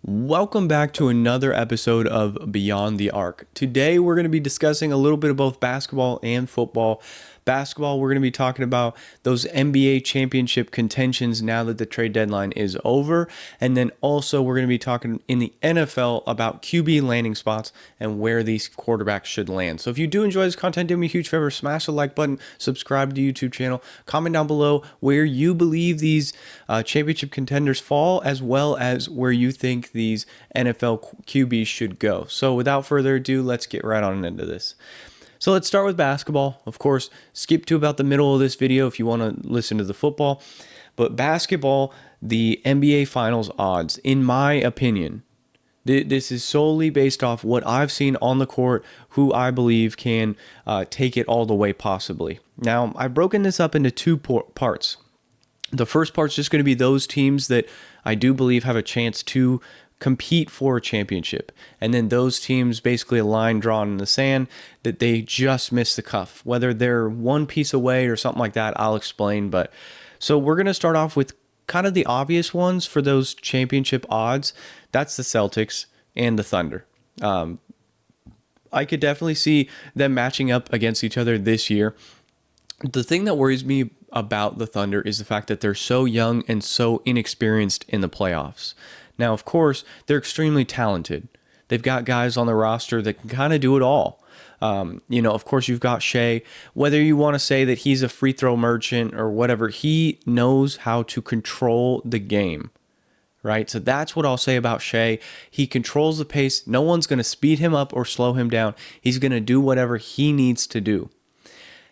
Welcome back to another episode of Beyond the Arc. Today we're going to be discussing a little bit of both basketball and football. Basketball, we're going to be talking about those NBA championship contentions now that the trade deadline is over. And then also we're going to be talking in the NFL about QB landing spots and where these quarterbacks should land. So if you do enjoy this content, do me a huge favor, smash the like button, subscribe to the YouTube channel, comment down below where you believe these championship contenders fall, as well as where you think these NFL QBs should go. So without further ado, let's get right on into this. So let's start with basketball. Of course, skip to about the middle of this video if you want to listen to the football. But basketball, the NBA Finals odds, in my opinion, this is solely based off what I've seen on the court, who I believe can take it all the way possibly. Now, I've broken this up into two parts. The first part's just going to be those teams that I do believe have a chance to compete for a championship. And then those teams, basically a line drawn in the sand that they just missed the cuff. Whether they're one piece away or something like that, I'll explain. But so we're going to start off with kind of the obvious ones for those championship odds. That's the Celtics and the Thunder. I could definitely see them matching up against each other this year. The thing that worries me about the Thunder is the fact that they're so young and so inexperienced in the playoffs. Now, of course, they're extremely talented. They've got guys on the roster that can kind of do it all. Of course, you've got Shea. Whether you want to say that he's a free throw merchant or whatever, he knows how to control the game, right? So that's what I'll say about Shea. He controls the pace. No one's going to speed him up or slow him down. He's going to do whatever he needs to do.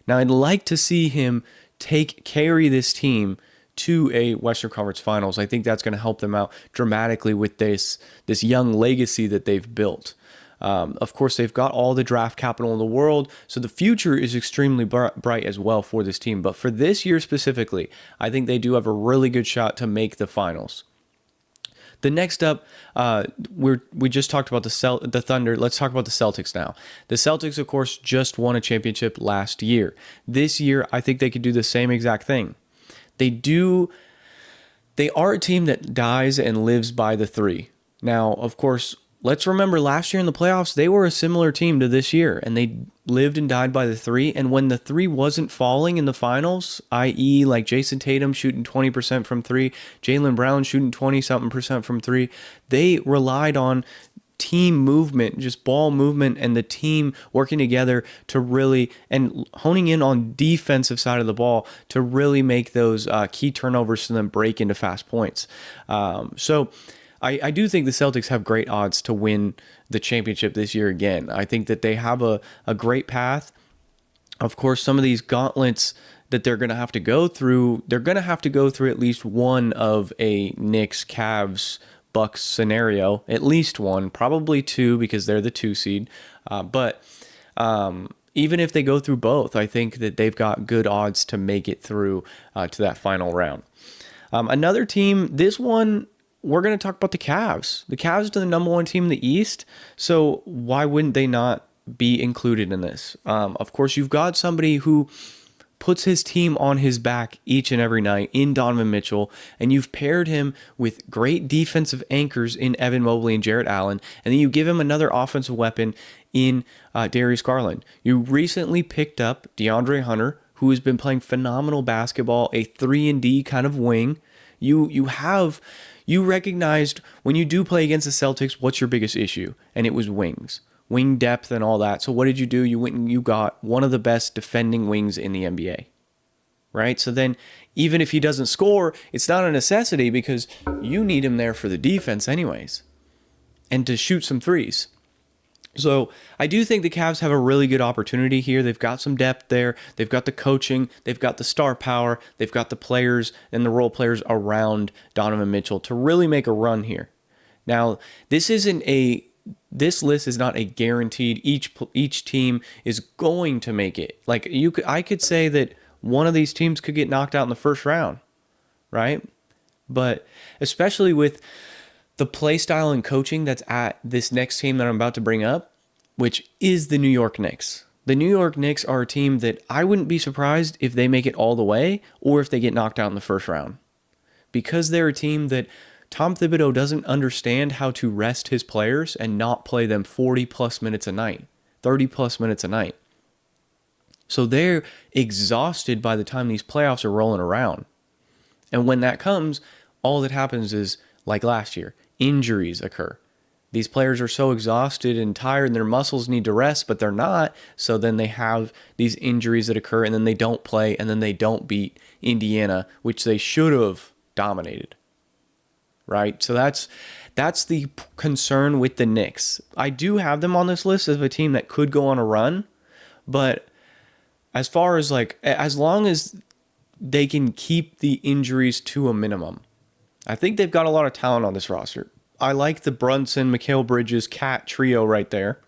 Now, I'd like to see him carry this team to a Western Conference Finals. I think that's going to help them out dramatically with this young legacy that they've built. Of course, they've got all the draft capital in the world, so the future is extremely bright as well for this team. But for this year specifically, I think they do have a really good shot to make the finals. The next up, we just talked about the Thunder. Let's talk about the Celtics now. The Celtics, of course, just won a championship last year. This year, I think they could do the same exact thing. They are a team that dies and lives by the three. Now, of course, let's remember last year in the playoffs, they were a similar team to this year, and they lived and died by the three. And when the three wasn't falling in the finals, i.e. like Jason Tatum shooting 20% from three, Jaylen Brown shooting 20-something% from three, they relied on team movement, just ball movement, and the team working together to really, and honing in on defensive side of the ball to really make those key turnovers to them break into fast points. So I do think the Celtics have great odds to win the championship this year again. I think that they have a great path. Of course, some of these gauntlets that they're going to have to go through, they're going to have to go through at least one of a Knicks, Cavs, Bucks scenario, at least one, probably two because they're the 2 seed. But even if they go through both, I think that they've got good odds to make it through to that final round. Another team, this one, we're going to talk about the Cavs. The Cavs are the number one team in the East, so why wouldn't they not be included in this? Of course, you've got somebody who puts his team on his back each and every night in Donovan Mitchell, and you've paired him with great defensive anchors in Evan Mobley and Jarrett Allen, and then you give him another offensive weapon in Darius Garland. You recently picked up DeAndre Hunter, who has been playing phenomenal basketball, a 3-and-D kind of wing. You recognized when you do play against the Celtics, what's your biggest issue? And it was wings. Wing depth and all that. So what did you do? You went and you got one of the best defending wings in the NBA, right? So then even if he doesn't score, it's not a necessity because you need him there for the defense anyways and to shoot some threes. So I do think the Cavs have a really good opportunity here. They've got some depth there. They've got the coaching. They've got the star power. They've got the players and the role players around Donovan Mitchell to really make a run here. Now, this list is not a guaranteed. Each team is going to make it. Like I could say that one of these teams could get knocked out in the first round, right? But especially with the play style and coaching that's at this next team that I'm about to bring up, which is the New York Knicks. The New York Knicks are a team that I wouldn't be surprised if they make it all the way or if they get knocked out in the first round, because they're a team that Tom Thibodeau doesn't understand how to rest his players and not play them 40 plus minutes a night, 30 plus minutes a night. So they're exhausted by the time these playoffs are rolling around. And when that comes, all that happens is, like last year, injuries occur. These players are so exhausted and tired and their muscles need to rest, but they're not. So then they have these injuries that occur and then they don't play and then they don't beat Indiana, which they should have dominated. Right? So that's the concern with the Knicks. I do have them on this list as a team that could go on a run, but as far as as long as they can keep the injuries to a minimum, I think they've got a lot of talent on this roster. I like the Brunson, Mikal Bridges, Cat trio right there.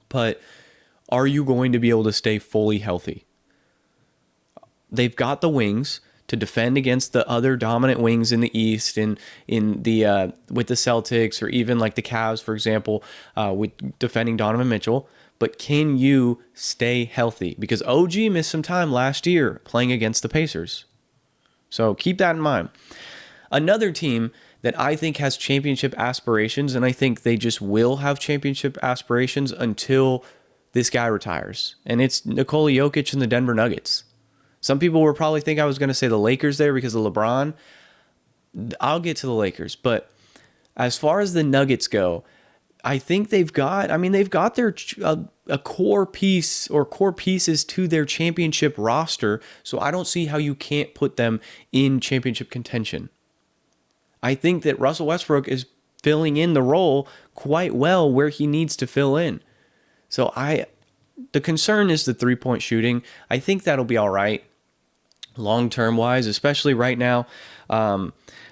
But are you going to be able to stay fully healthy? They've got the wings to defend against the other dominant wings in the East and in the with the Celtics, or even like the Cavs, for example, with defending Donovan Mitchell. But can you stay healthy? Because OG missed some time last year playing against the Pacers. So keep that in mind. Another team that I think has championship aspirations, and I think they just will have championship aspirations until this guy retires, and it's Nikola Jokic and the Denver Nuggets. Some people will probably think I was going to say the Lakers there because of LeBron. I'll get to the Lakers, but as far as the Nuggets go, I think they've got their a core piece or core pieces to their championship roster, so I don't see how you can't put them in championship contention. I think that Russell Westbrook is filling in the role quite well where he needs to fill in. So the concern is the three-point shooting. I think that'll be all right long-term wise, especially right now.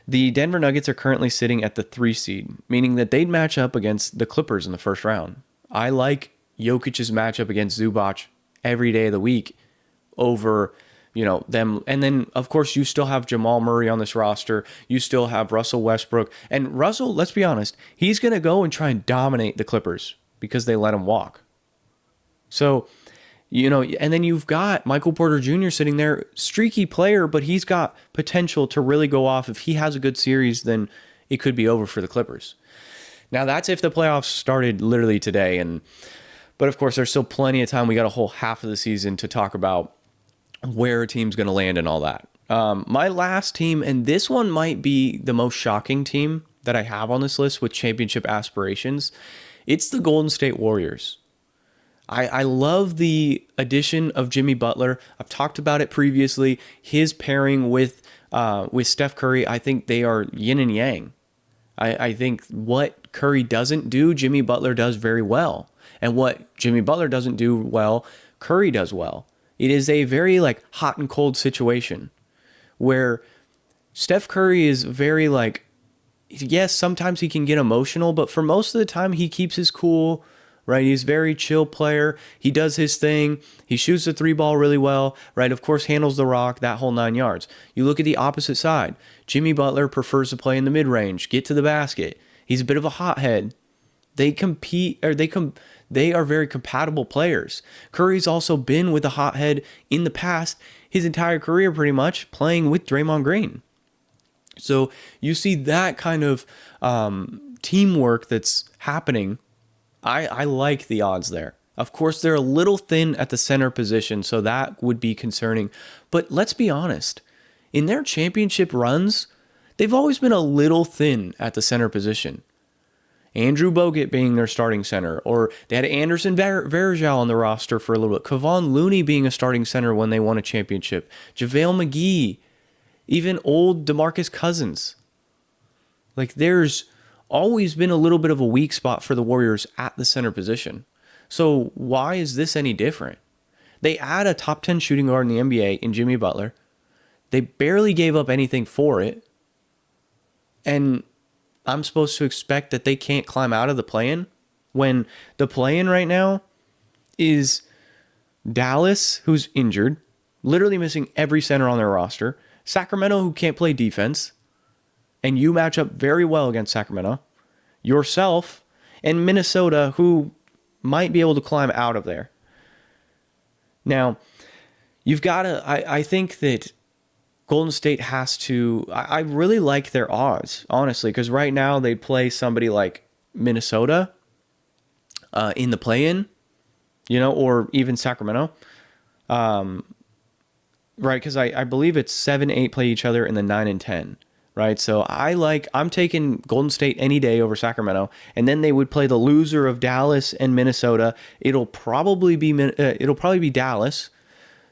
The Denver Nuggets are currently sitting at the 3 seed, meaning that they'd match up against the Clippers in the first round. I like Jokic's matchup against Zubac every day of the week over them. And then, of course, you still have Jamal Murray on this roster. You still have Russell Westbrook. And Russell, let's be honest, he's going to go and try and dominate the Clippers because they let him walk. So, and then you've got Michael Porter Jr. sitting there, streaky player, but he's got potential to really go off. If he has a good series, then it could be over for the Clippers. Now, that's if the playoffs started literally today. But, of course, there's still plenty of time. We got a whole half of the season to talk about where a team's going to land and all that. My last team, and this one might be the most shocking team that I have on this list with championship aspirations, it's the Golden State Warriors. I love the addition of Jimmy Butler. I've talked about it previously. His pairing with Steph Curry, I think they are yin and yang. I think what Curry doesn't do, Jimmy Butler does very well. And what Jimmy Butler doesn't do well, Curry does well. It is a very hot and cold situation where Steph Curry is very yes, sometimes he can get emotional, but for most of the time he keeps his cool, right? He's a very chill player. He does his thing. He shoots the 3-ball really well, right? Of course, handles the rock, that whole 9 yards. You look at the opposite side. Jimmy Butler prefers to play in the mid-range, get to the basket. He's a bit of a hothead. They are very compatible players. Curry's also been with a hothead in the past, his entire career pretty much, playing with Draymond Green. So you see that kind of teamwork that's happening. I like the odds there. Of course, they're a little thin at the center position, so that would be concerning. But let's be honest. In their championship runs, they've always been a little thin at the center position. Andrew Bogut being their starting center, or they had Anderson Varejao on the roster for a little bit. Kevon Looney being a starting center when they won a championship. JaVale McGee, even old DeMarcus Cousins. There's always been a little bit of a weak spot for the Warriors at the center position. So why is this any different? They add a top 10 shooting guard in the NBA in Jimmy Butler. They barely gave up anything for it. And I'm supposed to expect that they can't climb out of the play-in when the play-in right now is Dallas, who's injured, literally missing every center on their roster, Sacramento, who can't play defense, and you match up very well against Sacramento, yourself, and Minnesota, who might be able to climb out of there. Now, you've got to, I think that Golden State has to. I really like their odds, honestly, because right now they play somebody like Minnesota in the play-in, or even Sacramento, right? Because I believe it's 7, 8 play each other, and then 9 and 10, right? So I'm taking Golden State any day over Sacramento, and then they would play the loser of Dallas and Minnesota. It'll probably be Dallas.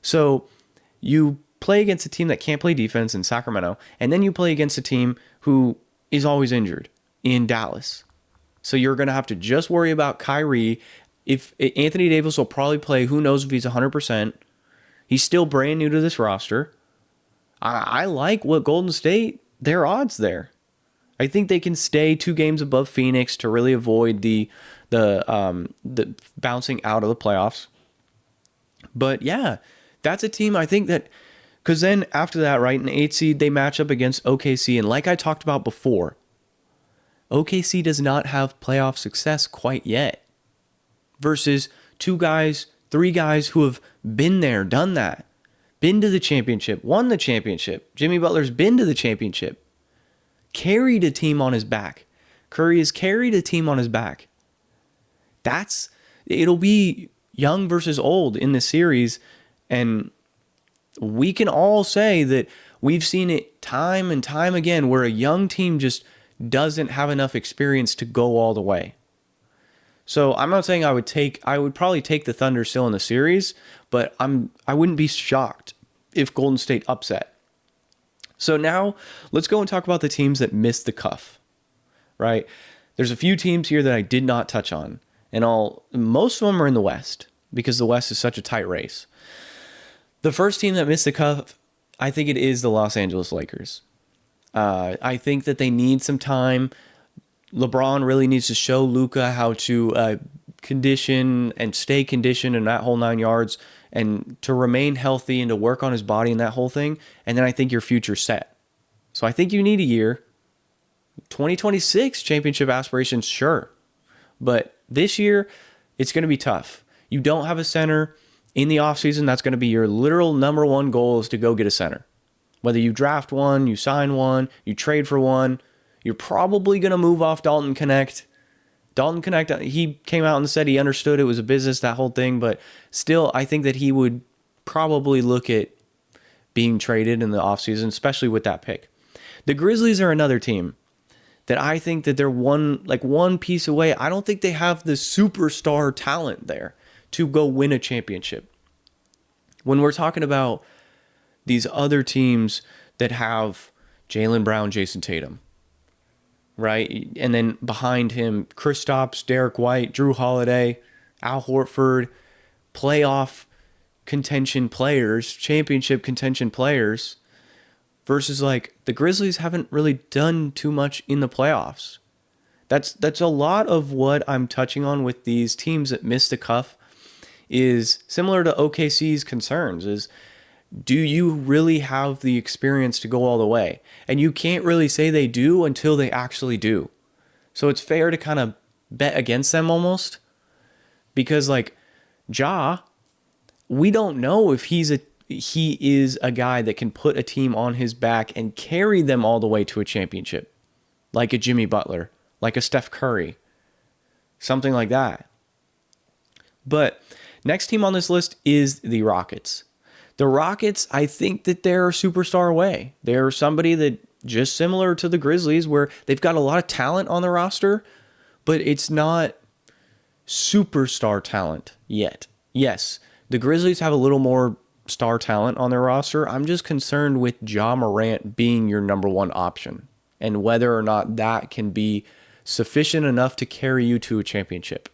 So you play against a team that can't play defense in Sacramento, and then you play against a team who is always injured in Dallas. So you're going to have to just worry about Kyrie. If Anthony Davis will probably play, who knows if he's 100%. He's still brand new to this roster. I like what Golden State, their odds there. I think they can stay 2 games above Phoenix to really avoid the bouncing out of the playoffs. But yeah, that's a team I think that, because then after that, right, in 8 seed, they match up against OKC. And like I talked about before, OKC does not have playoff success quite yet. Versus 2 guys, 3 guys who have been there, done that. Been to the championship, won the championship. Jimmy Butler's been to the championship. Carried a team on his back. Curry has carried a team on his back. It'll be young versus old in this series. And we can all say that we've seen it time and time again where a young team just doesn't have enough experience to go all the way. So I'm not saying I would probably take the Thunder still in the series, but I wouldn't be shocked if Golden State upset. So now let's go and talk about the teams that missed the cuff, right? There's a few teams here that I did not touch on, and most of them are in the West because the West is such a tight race. The first team that missed the cuff, I think it is the Los Angeles Lakers. I think that they need some time. LeBron really needs to show Luka how to condition and stay conditioned in that whole 9 yards and to remain healthy and to work on his body and that whole thing. And then I think your future's set. So I think you need a year. 2026 championship aspirations, sure. But this year, it's going to be tough. You don't have a center in the offseason. That's going to be your literal number one goal, is to go get a center. Whether you draft one, you sign one, you trade for one, you're probably going to move off Dalton Connect. Dalton Connect, he came out and said he understood it was a business, that whole thing, but still, I think that he would probably look at being traded in the offseason, especially with that pick. The Grizzlies are another team that I think that they're one piece away. I don't think they have the superstar talent there to go win a championship. When we're talking about these other teams that have Jaylen Brown, Jason Tatum, right? And then behind him, Kristaps, Derek White, Drew Holiday, Al Horford, playoff contention players, championship contention players, versus like the Grizzlies haven't really done too much in the playoffs. That's a lot of what I'm touching on with these teams that missed the cuff, is similar to OKC's concerns, is do you really have the experience to go all the way? And you can't really say they do until they actually do. So it's fair to kind of bet against them almost, because like Ja, we don't know if he is a guy that can put a team on his back and carry them all the way to a championship, like a Jimmy Butler, like a Steph Curry, something like that. But next team on this list is the Rockets. The Rockets, I think that they're a superstar away. They're somebody that, just similar to the Grizzlies, where they've got a lot of talent on the roster, but it's not superstar talent yet. Yes, the Grizzlies have a little more star talent on their roster. I'm just concerned with Ja Morant being your number one option and whether or not that can be sufficient enough to carry you to a championship.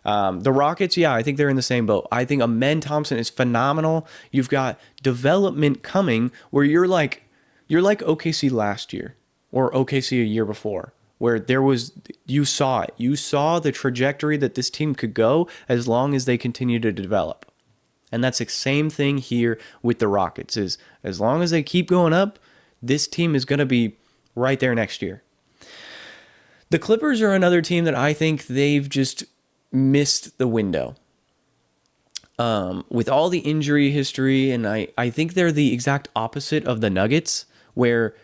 The Rockets, yeah, I think they're in the same boat. I think Amen Thompson is phenomenal. You've got development coming where you're like OKC last year or OKC a year before, where you saw it. You saw the trajectory that this team could go as long as they continue to develop. And that's the same thing here with the Rockets, is as long as they keep going up, this team is going to be right there next year. The Clippers are another team that I think they've just missed the window. with all the injury history, and I think they're the exact opposite of the Nuggets, where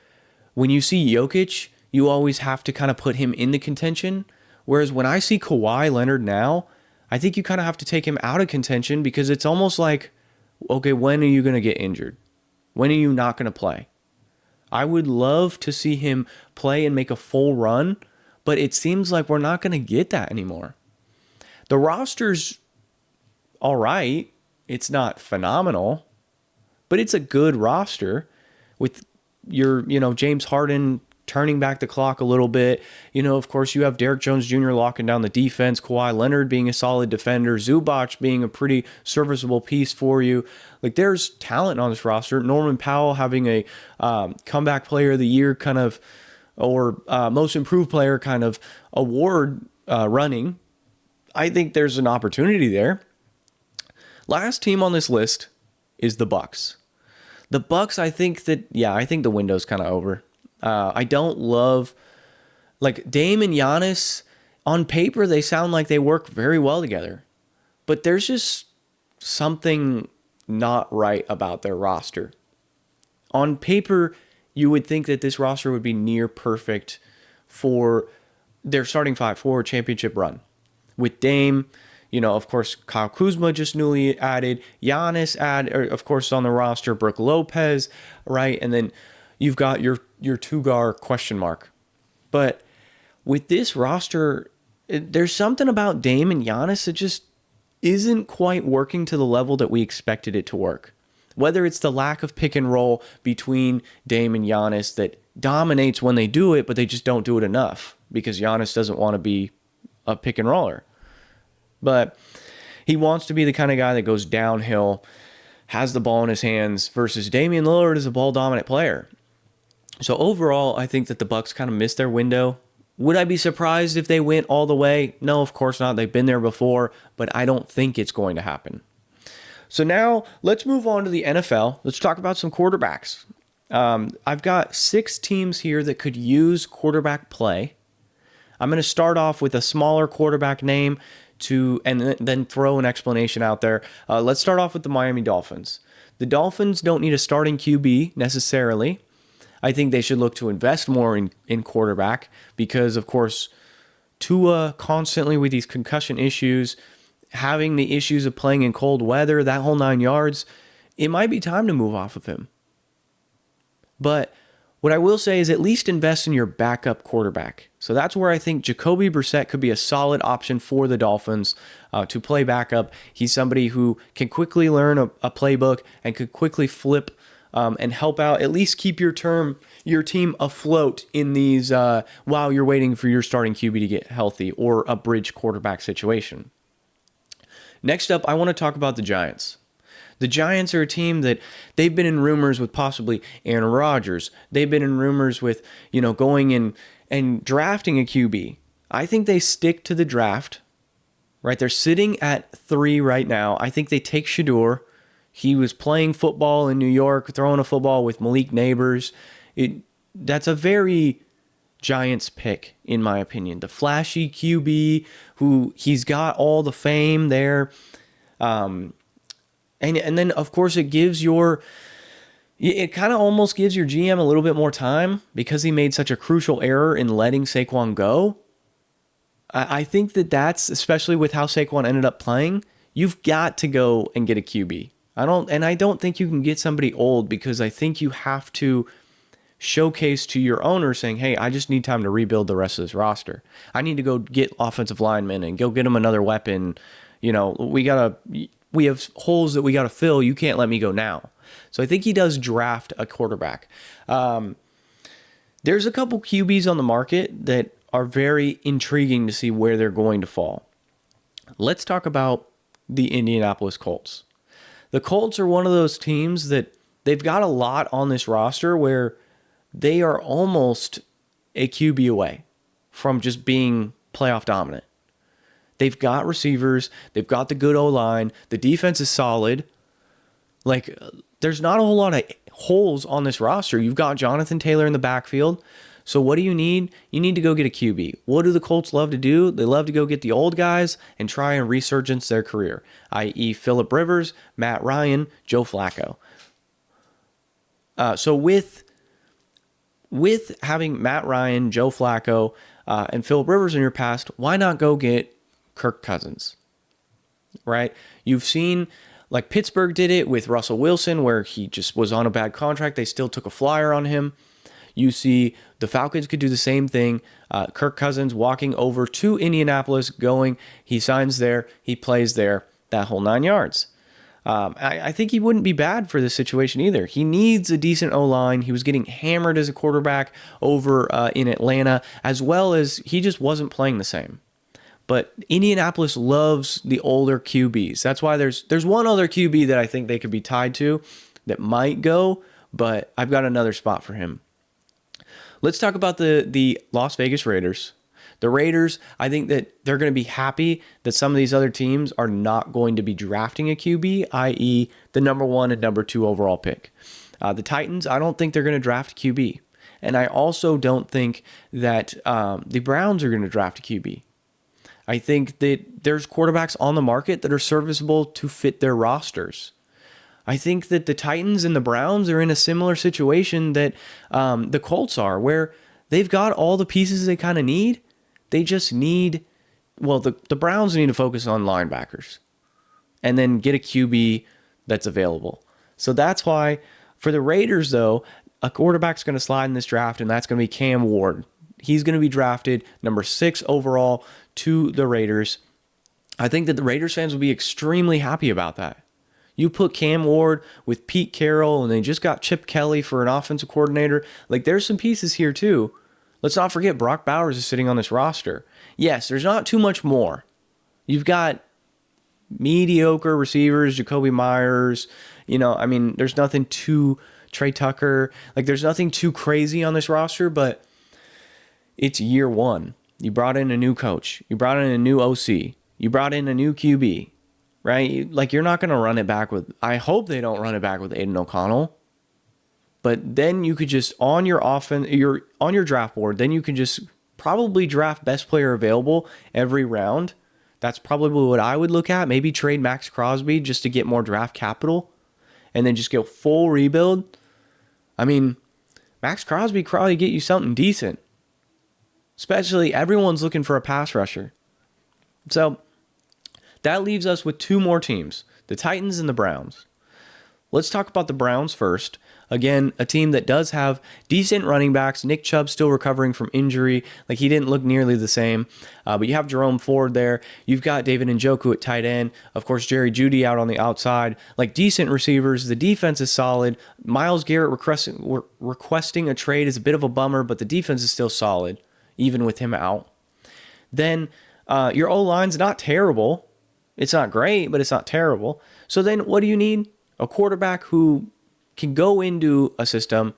when you see Jokic, you always have to kind of put him in the contention. Whereas when I see Kawhi Leonard now, I think you kind of have to take him out of contention because it's almost like, okay, when are you going to get injured? When are you not going to play? I would love to see him play and make a full run, but it seems like we're not going to get that anymore. The roster's all right. It's not phenomenal, but it's a good roster with your, James Harden turning back the clock a little bit. Of course, you have Derrick Jones Jr. locking down the defense, Kawhi Leonard being a solid defender, Zubac being a pretty serviceable piece for you. Like, there's talent on this roster. Norman Powell having a comeback player of the year kind of, or most improved player kind of award running. I think there's an opportunity there. Last team on this list is the Bucks. The Bucks, I think the window's kind of over. I don't love, like, Dame and Giannis. On paper, they sound like they work very well together, but there's just something not right about their roster. On paper, you would think that this roster would be near perfect for their starting five for a championship run. With Dame, of course, Kyle Kuzma just newly added, Giannis of course, on the roster, Brook Lopez, right? And then you've got your two-guard question mark. But with this roster, there's something about Dame and Giannis that just isn't quite working to the level that we expected it to work. Whether it's the lack of pick and roll between Dame and Giannis that dominates when they do it, but they just don't do it enough because Giannis doesn't want to be a pick and roller. But he wants to be the kind of guy that goes downhill, has the ball in his hands, versus Damian Lillard is a ball-dominant player. So overall, I think that the Bucks kind of missed their window. Would I be surprised if they went all the way? No, of course not. They've been there before, but I don't think it's going to happen. So now let's move on to the NFL. Let's talk about some quarterbacks. I've got 6 teams here that could use quarterback play. I'm going to start off with a smaller quarterback name and then throw an explanation out there. Let's start off with the Miami Dolphins. The Dolphins don't need a starting QB necessarily. I think they should look to invest more in quarterback because, of course, Tua constantly with these concussion issues, having the issues of playing in cold weather, that whole 9 yards, it might be time to move off of him. But what I will say is at least invest in your backup quarterback. So that's where I think Jacoby Brissett could be a solid option for the Dolphins to play backup. He's somebody who can quickly learn a playbook and could quickly flip and help out, at least keep your team afloat in these while you're waiting for your starting QB to get healthy or a bridge quarterback situation. Next up, I want to talk about the Giants. The Giants are a team that they've been in rumors with possibly Aaron Rodgers. They've been in rumors with, going in and drafting a QB. I think they stick to the draft, right? They're sitting at 3 right now. I think they take Shedeur. He was playing football in New York, throwing a football with Malik Neighbors. That's a very Giants pick, in my opinion. The flashy QB who he's got all the fame there. And then, of course, it kind of almost gives your GM a little bit more time because he made such a crucial error in letting Saquon go. I think that's, especially with how Saquon ended up playing, you've got to go and get a QB. I don't think you can get somebody old because I think you have to showcase to your owner saying, hey, I just need time to rebuild the rest of this roster. I need to go get offensive linemen and go get them another weapon. We have holes that we got to fill. You can't let me go now. So I think he does draft a quarterback. There's a couple QBs on the market that are very intriguing to see where they're going to fall. Let's talk about the Indianapolis Colts. The Colts are one of those teams that they've got a lot on this roster where they are almost a QB away from just being playoff dominant. They've got receivers. They've got the good O-line. The defense is solid. There's not a whole lot of holes on this roster. You've got Jonathan Taylor in the backfield. So what do you need? You need to go get a QB. What do the Colts love to do? They love to go get the old guys and try and resurgence their career, i.e. Phillip Rivers, Matt Ryan, Joe Flacco. So with having Matt Ryan, Joe Flacco, and Phillip Rivers in your past, why not go get Kirk Cousins? Right? You've seen, like, Pittsburgh did it with Russell Wilson, where he just was on a bad contract. They still took a flyer on him. You see the Falcons could do the same thing. Kirk Cousins walking over to Indianapolis, he signs there, he plays there, that whole 9 yards. I think he wouldn't be bad for this situation either. He needs a decent O-line. He was getting hammered as a quarterback over in Atlanta, as well as he just wasn't playing the same. But Indianapolis loves the older QBs. That's why there's one other QB that I think they could be tied to that might go, but I've got another spot for him. Let's talk about the Las Vegas Raiders. The Raiders, I think that they're going to be happy that some of these other teams are not going to be drafting a QB, i.e. the number 1 and number 2 overall pick. The Titans, I don't think they're going to draft a QB. And I also don't think that the Browns are going to draft a QB. I think that there's quarterbacks on the market that are serviceable to fit their rosters. I think that the Titans and the Browns are in a similar situation that the Colts are, where they've got all the pieces they kind of need. They just need, the Browns need to focus on linebackers and then get a QB that's available. So that's why for the Raiders, though, a quarterback's going to slide in this draft, and that's going to be Cam Ward. He's going to be drafted number 6 overall to the Raiders. I think that the Raiders fans will be extremely happy about that. You put Cam Ward with Pete Carroll, and they just got Chip Kelly for an offensive coordinator. Like, there's some pieces here too. Let's not forget Brock Bowers is sitting on this roster. Yes, there's not too much more. You've got mediocre receivers, Jacoby Myers. There's nothing too Trey Tucker. Like, there's nothing too crazy on this roster, but it's year 1. You brought in a new coach. You brought in a new OC. You brought in a new QB, right? Like, you're not going to run it back with, I hope they don't run it back with Aiden O'Connell. But then you could just, on your draft board, then you can just probably draft best player available every round. That's probably what I would look at. Maybe trade Max Crosby just to get more draft capital and then just go full rebuild. Max Crosby could probably get you something decent. Especially everyone's looking for a pass rusher. So that leaves us with 2 more teams, the Titans and the Browns. Let's talk about the Browns first. Again, a team that does have decent running backs. Nick Chubb still recovering from injury. Like, he didn't look nearly the same. But you have Jerome Ford there. You've got David Njoku at tight end. Of course, Jerry Jeudy out on the outside. Like, decent receivers. The defense is solid. Myles Garrett requesting a trade is a bit of a bummer, but the defense is still solid, even with him out. Then your O-line's not terrible. It's not great, but it's not terrible. So then what do you need? A quarterback who can go into a system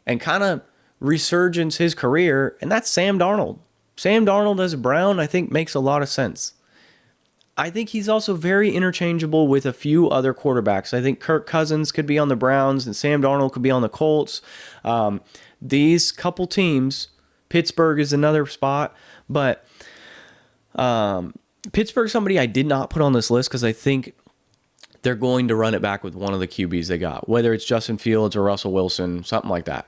and kind of resurgence his career, and that's Sam Darnold. Sam Darnold as a Brown, I think, makes a lot of sense. I think he's also very interchangeable with a few other quarterbacks. I think Kirk Cousins could be on the Browns, and Sam Darnold could be on the Colts. These couple teams, Pittsburgh is another spot, but Pittsburgh's somebody I did not put on this list because I think they're going to run it back with one of the QBs they got, whether it's Justin Fields or Russell Wilson, something like that.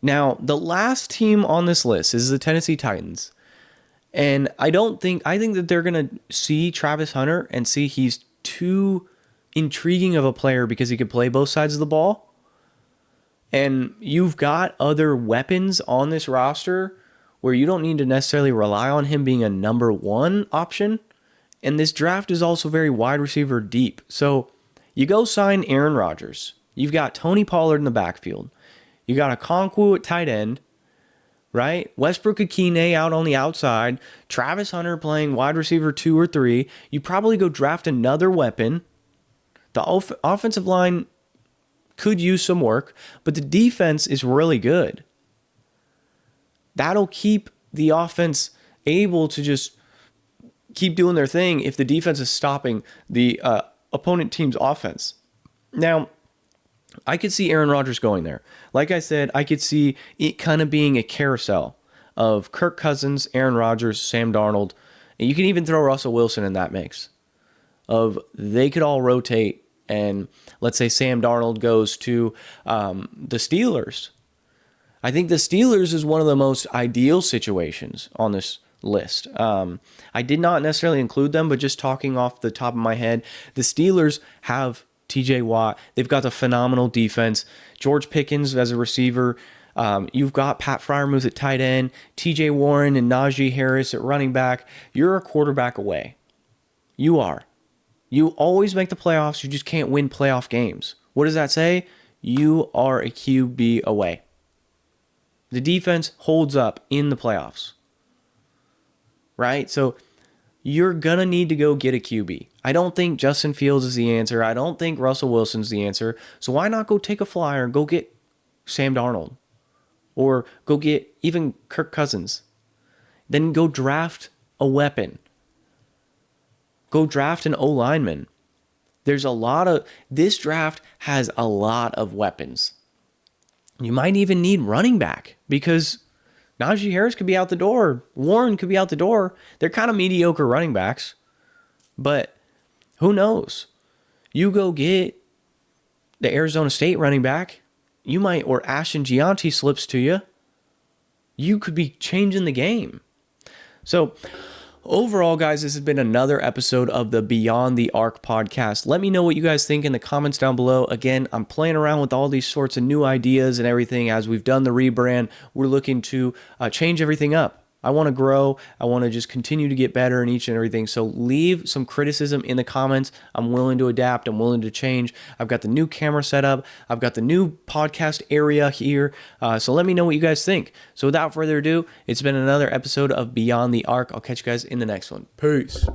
Now, the last team on this list is the Tennessee Titans. And I think that they're going to see Travis Hunter and see he's too intriguing of a player because he could play both sides of the ball. And you've got other weapons on this roster where you don't need to necessarily rely on him being a number 1 option. And this draft is also very wide receiver deep. So you go sign Aaron Rodgers. You've got Tony Pollard in the backfield. You got a Okonkwo at tight end, right? Westbrook Akine out on the outside. Travis Hunter playing wide receiver 2 or 3. You probably go draft another weapon. The offensive line could use some work, but the defense is really good. That'll keep the offense able to just keep doing their thing if the defense is stopping the opponent team's offense. Now, I could see Aaron Rodgers going there. Like I said, I could see it kind of being a carousel of Kirk Cousins, Aaron Rodgers, Sam Darnold. And you can even throw Russell Wilson in that mix. Of they could all rotate, and let's say Sam Darnold goes to the Steelers. I think the Steelers is one of the most ideal situations on this list. I did not necessarily include them, but just talking off the top of my head, the Steelers have TJ Watt. They've got a phenomenal defense. George Pickens as a receiver. You've got Pat Freiermuth at tight end, TJ Warren and Najee Harris at running back. You're a quarterback away. You are. You always make the playoffs. You just can't win playoff games. What does that say? You are a QB away. The defense holds up in the playoffs. Right? So you're going to need to go get a QB. I don't think Justin Fields is the answer. I don't think Russell Wilson's the answer. So why not go take a flyer and go get Sam Darnold? Or go get even Kirk Cousins. Then go draft a weapon. Go draft an O-lineman. This draft has a lot of weapons. You might even need running back because Najee Harris could be out the door. Warren could be out the door. They're kind of mediocre running backs, but who knows? You go get the Arizona State running back. You might, or Ashton Gianti slips to you. You could be changing the game. So, overall, guys, this has been another episode of the Beyond the Arc podcast. Let me know what you guys think in the comments down below. Again, I'm playing around with all these sorts of new ideas and everything. As we've done the rebrand, we're looking to change everything up. I want to grow. I want to just continue to get better in each and everything. So leave some criticism in the comments. I'm willing to adapt. I'm willing to change. I've got the new camera set up. I've got the new podcast area here. So let me know what you guys think. So without further ado, it's been another episode of Beyond the Arc. I'll catch you guys in the next one. Peace.